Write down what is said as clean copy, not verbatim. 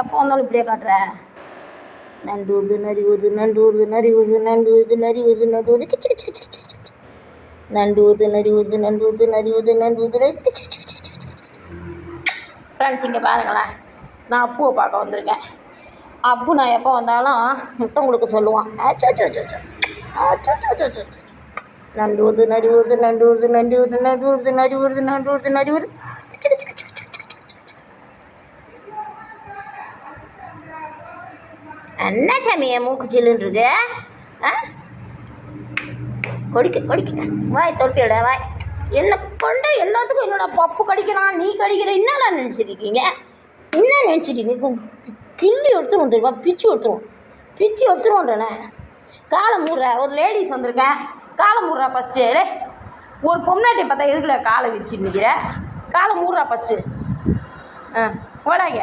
எப்போ வந்தாலும் இப்படியே காட்டுற. நண்டு வருது, நரி வருது, நண்டு வருது, நரி வருது, நண்டு வருது, நரி வருது, நண்டு வருது, கிச்சு கிச்சு கிச்சு கிச்சு கிச்சு. நண்டு வருது, நரி வருது, நண்டு வருது, நரி வருது, நண்டு வருது, நரி கிச்சு கிச்சு கிச்சு கிச்சு கிச்சு. ஃப்ரெண்ட்ஸ், இங்கே பாருங்களேன், நான் அப்புவை பார்க்க வந்திருக்கேன். அப்பு நான் எப்போ வந்தாலும் முத்தம் கொடுக்க சொல்லுவான். நண்டு வருது, நரி வருது, நண்டு வருது, நண்டு வருது, நண்டு வருது, நரி வருது, நண்டு வருது, நரி வருது, கிச்சு கிச்சு கிச்சு கிச்சு. என்ன சாமியை மூக்கு சில்லுன்றது? கொடிக்க வாய் தொட்டியோட வாய். என்ன கொண்ட எல்லாத்துக்கும் என்னோட பப்பு கடிக்கிறான், நீ கடிக்கிற. என்னடா நினச்சிருக்கீங்க? என்ன நினச்சிட்டு கிள்ளி எடுத்துருவோம் தெரியுமா? பிச்சு எடுத்துருவோன்றனே. காலை மூடுற ஒரு லேடிஸ் வந்திருக்கேன், காலை மூடுறா ஃபஸ்ட்டு. ஒரு பொம்னாட்டியை பார்த்தா எதுக்குள்ள காலை வச்சுட்டு நிற்கிற? காலை மூடுறா ஃபஸ்ட்டு. போடாங்க.